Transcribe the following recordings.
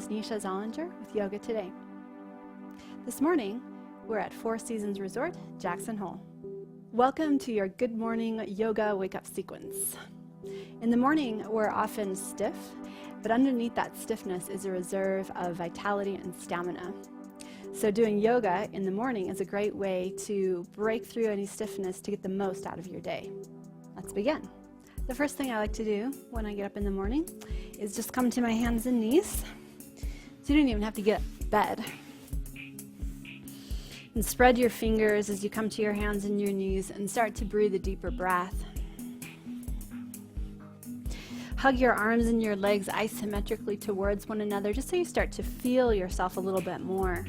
is Neesha Zollinger with Yoga Today. This morning, we're at Four Seasons Resort, Jackson Hole. Welcome to your good morning yoga wake-up sequence. In the morning, we're often stiff, but underneath that stiffness is a reserve of vitality and stamina. So doing yoga in the morning is a great way to break through any stiffness to get the most out of your day. Let's begin. The first thing I like to do when I get up in the morning is just come to my hands and knees. So you don't even have to get out of bed. And spread your fingers as you come to your hands and your knees and start to breathe a deeper breath. Hug your arms and your legs isometrically towards one another just so you start to feel yourself a little bit more.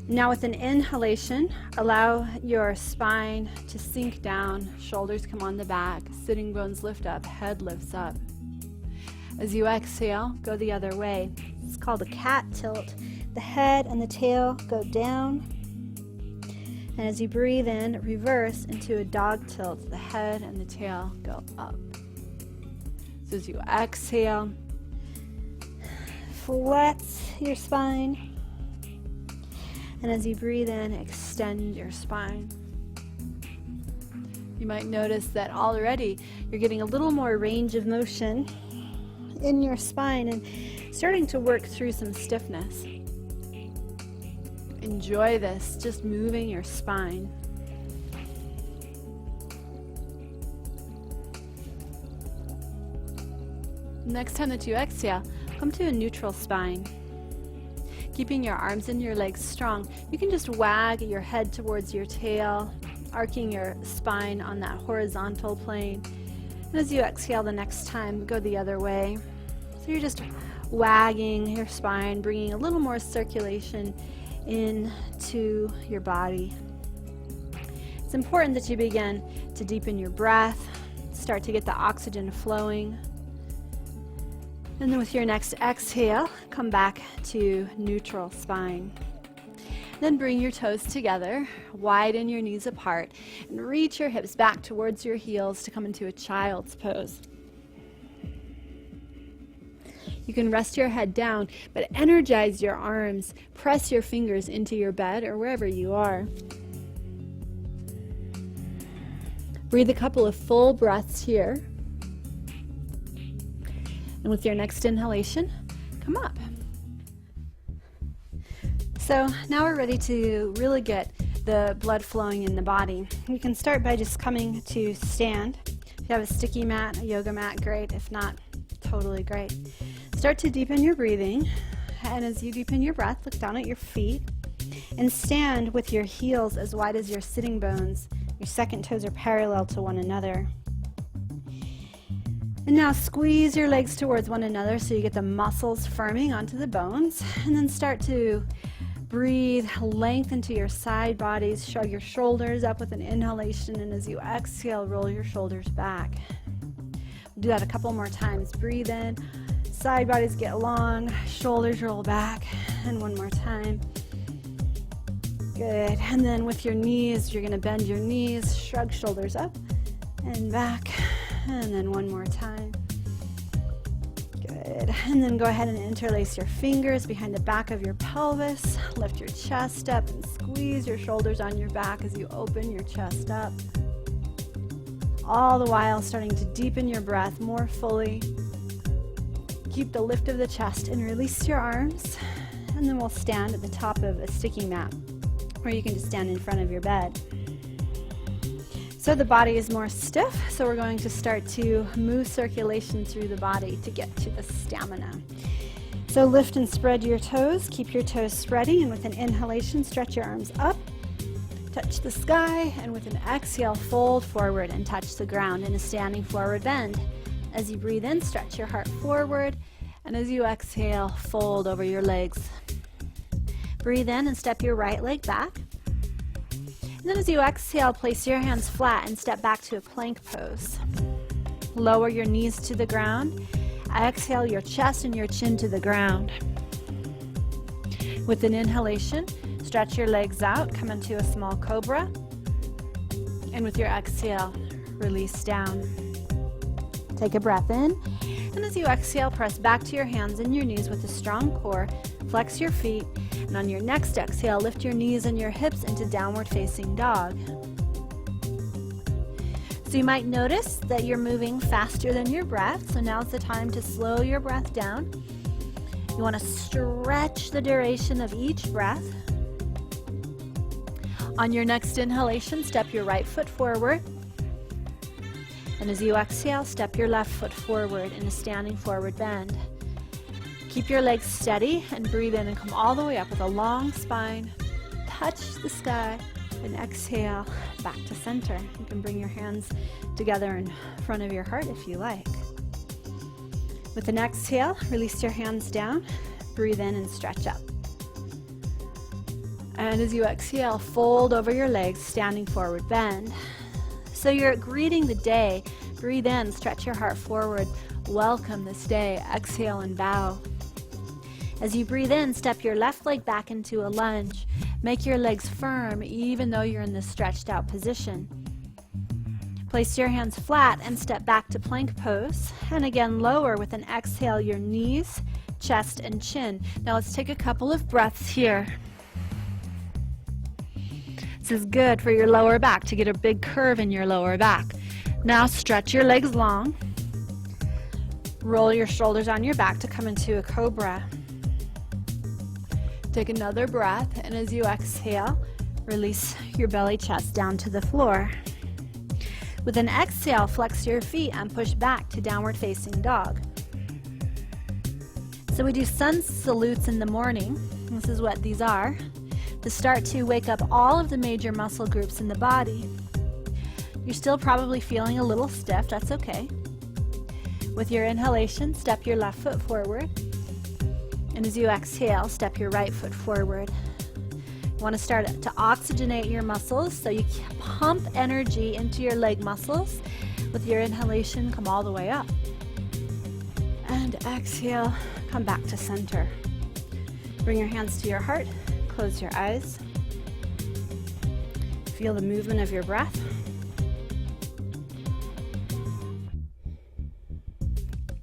Now with an inhalation, allow your spine to sink down, shoulders come on the back, sitting bones lift up, head lifts up. As you exhale, go the other way. It's called a cat tilt. The head and the tail go down. And as you breathe in, reverse into a dog tilt. The head and the tail go up. So as you exhale, flex your spine. And as you breathe in, extend your spine. You might notice that already you're getting a little more range of motion in your spine and starting to work through some stiffness. Enjoy this, just moving your spine. Next time that you exhale, come to a neutral spine. Keeping your arms and your legs strong, you can just wag your head towards your tail, arcing your spine on that horizontal plane. And as you exhale the next time, go the other way. So you're just wagging your spine, bringing a little more circulation into your body. It's important that you begin to deepen your breath, start to get the oxygen flowing. And then with your next exhale, come back to neutral spine. Then bring your toes together, widen your knees apart, and reach your hips back towards your heels to come into a child's pose. You can rest your head down, but energize your arms. Press your fingers into your bed or wherever you are. Breathe a couple of full breaths here. And with your next inhalation, come up. So now we're ready to really get the blood flowing in the body. You can start by just coming to stand. If you have a sticky mat, a yoga mat, great. If not, totally great. Start to deepen your breathing. And as you deepen your breath, look down at your feet and stand with your heels as wide as your sitting bones. Your second toes are parallel to one another. And now squeeze your legs towards one another so you get the muscles firming onto the bones. And then start to breathe, lengthen to your side bodies, shrug your shoulders up with an inhalation, and as you exhale, roll your shoulders back. We'll do that a couple more times. Breathe in, side bodies get long, shoulders roll back, and one more time. Good. And then with your knees, you're going to bend your knees, shrug shoulders up and back. And then one more time. Good. And then go ahead and interlace your fingers behind the back of your pelvis. Lift your chest up and squeeze your shoulders on your back as you open your chest up. All the while starting to deepen your breath more fully. Keep the lift of the chest and release your arms. And then we'll stand at the top of a sticky mat, or you can just stand in front of your bed. So the body is more stiff, so we're going to start to move circulation through the body to get to the stamina. So lift and spread your toes, keep your toes spreading, and with an inhalation, stretch your arms up, touch the sky, and with an exhale, fold forward and touch the ground in a standing forward bend. As you breathe in, stretch your heart forward, and as you exhale, fold over your legs. Breathe in and step your right leg back. And then as you exhale, place your hands flat and step back to a plank pose. Lower your knees to the ground. Exhale your chest and your chin to the ground. With an inhalation, stretch your legs out, come into a small cobra. And with your exhale, release down. Take a breath in. And as as you exhale, press back to your hands and your knees with a strong core. Flex your feet, and on your next exhale, lift your knees and your hips into downward facing dog. So you might notice that you're moving faster than your breath, so now's the time to slow your breath down. You want to stretch the duration of each breath. On your next inhalation, step your right foot forward. And as you exhale, step your left foot forward in a standing forward bend. Keep your legs steady and breathe in and come all the way up with a long spine. Touch the sky and exhale back to center. You can bring your hands together in front of your heart if you like. With an exhale, release your hands down, breathe in and stretch up. And as you exhale, fold over your legs, standing forward bend. So you're greeting the day. Breathe in, stretch your heart forward. Welcome this day. Exhale and bow. As you breathe in, step your left leg back into a lunge. Make your legs firm even though you're in this stretched out position. Place your hands flat and step back to plank pose. And again, lower with an exhale your knees, chest, and chin. Now let's take a couple of breaths here. This is good for your lower back, to get a big curve in your lower back. Now stretch your legs long. Roll your shoulders on your back to come into a cobra. Take another breath, and as you exhale, release your belly, chest down to the floor. With an exhale, flex your feet and push back to downward facing dog. So we do sun salutes in the morning. This is what these are. To start to wake up all of the major muscle groups in the body. You're still probably feeling a little stiff, that's okay. With your inhalation, step your left foot forward. And as you exhale, step your right foot forward. You want to start to oxygenate your muscles, so you pump energy into your leg muscles. With your inhalation, come all the way up. And exhale, come back to center. Bring your hands to your heart, close your eyes. Feel the movement of your breath.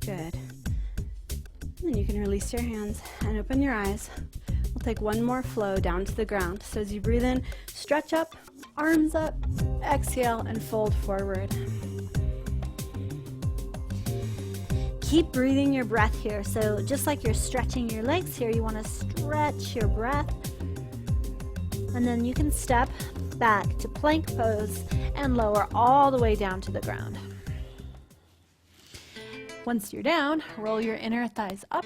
Good. And you can release your hands and open your eyes. We'll take one more flow down to the ground. So as you breathe in, stretch up, arms up, exhale, and fold forward. Keep breathing your breath here. So just like you're stretching your legs here, you want to stretch your breath. And then you can step back to plank pose and lower all the way down to the ground. Once you're down, roll your inner thighs up.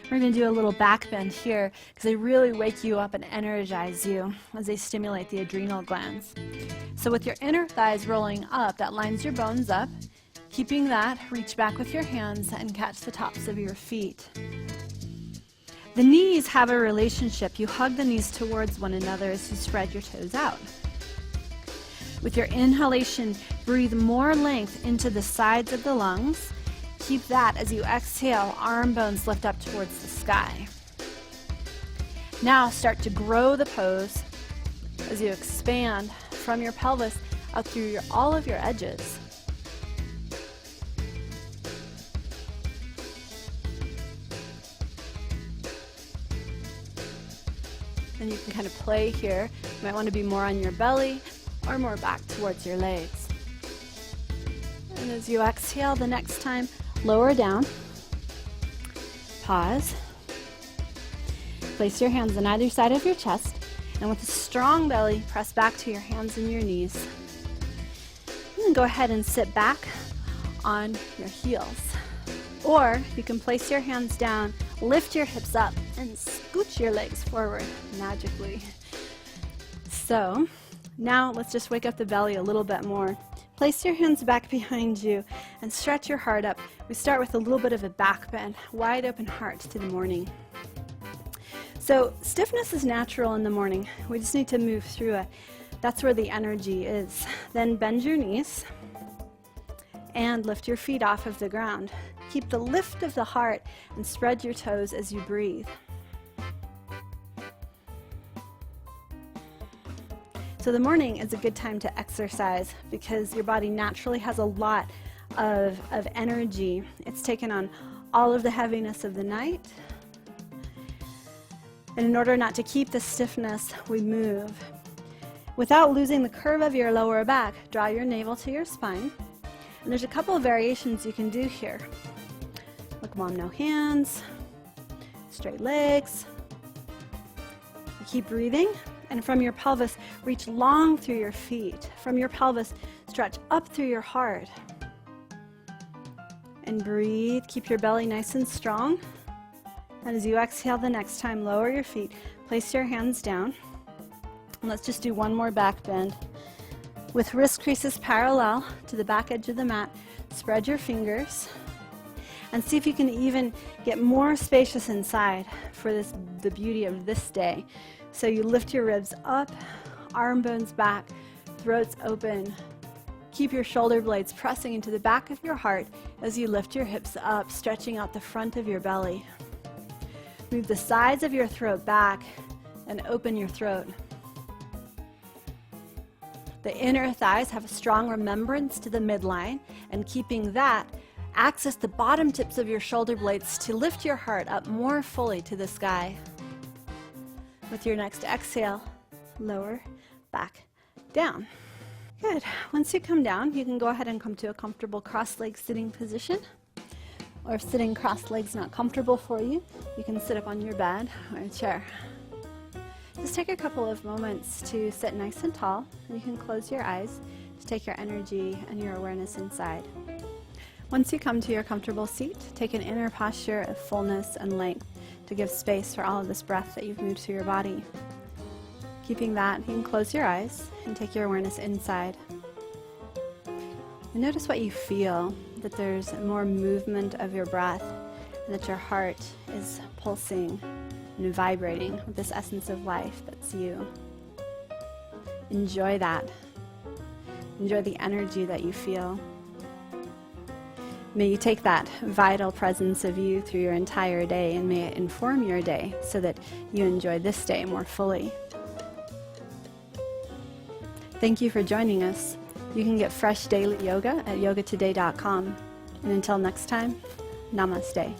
We're going to do a little back bend here because they really wake you up and energize you as they stimulate the adrenal glands. So with your inner thighs rolling up, that lines your bones up. Keeping that, reach back with your hands and catch the tops of your feet. The knees have a relationship. You hug the knees towards one another as you spread your toes out. With your inhalation, breathe more length into the sides of the lungs. Keep that as you exhale, arm bones lift up towards the sky. Now start to grow the pose as you expand from your pelvis out through all of your edges. And you can kind of play here. You might want to be more on your belly or more back towards your legs. And as you exhale the next time, lower down, pause, place your hands on either side of your chest, and with a strong belly, press back to your hands and your knees. And then go ahead and sit back on your heels. Or you can place your hands down, lift your hips up, and scooch your legs forward magically. So now let's just wake up the belly a little bit more. Place your hands back behind you and stretch your heart up. We start with a little bit of a back bend, wide open heart to the morning. So stiffness is natural in the morning. We just need to move through it. That's where the energy is. Then bend your knees and lift your feet off of the ground. Keep the lift of the heart and spread your toes as you breathe. So the morning is a good time to exercise because your body naturally has a lot of energy. It's taken on all of the heaviness of the night. And in order not to keep the stiffness, we move. Without losing the curve of your lower back, draw your navel to your spine. And there's a couple of variations you can do here. Look, mom, no hands, straight legs. You keep breathing, and from your pelvis, reach long through your feet. From your pelvis, stretch up through your heart. And breathe, keep your belly nice and strong. And as you exhale the next time, lower your feet, place your hands down. And let's just do one more back bend. With wrist creases parallel to the back edge of the mat, spread your fingers and see if you can even get more spacious inside for the beauty of this day. So you lift your ribs up, arm bones back, throats open. Keep your shoulder blades pressing into the back of your heart as you lift your hips up, stretching out the front of your belly. Move the sides of your throat back and open your throat. The inner thighs have a strong remembrance to the midline, and keeping that, access the bottom tips of your shoulder blades to lift your heart up more fully to the sky. With your next exhale, lower, back, down. Good. Once you come down, you can go ahead and come to a comfortable cross-legged sitting position. Or if sitting cross-legged not comfortable for you, you can sit up on your bed or a chair. Just take a couple of moments to sit nice and tall, and you can close your eyes to take your energy and your awareness inside. Once you come to your comfortable seat, take an inner posture of fullness and length to give space for all of this breath that you've moved through your body. Keeping that, you can close your eyes and take your awareness inside. And notice what you feel, that there's more movement of your breath, and that your heart is pulsing and vibrating with this essence of life that's you. Enjoy that. Enjoy the energy that you feel. May you take that vital presence of you through your entire day, and may it inform your day so that you enjoy this day more fully. Thank you for joining us. You can get fresh daily yoga at yogatoday.com. And until next time, namaste.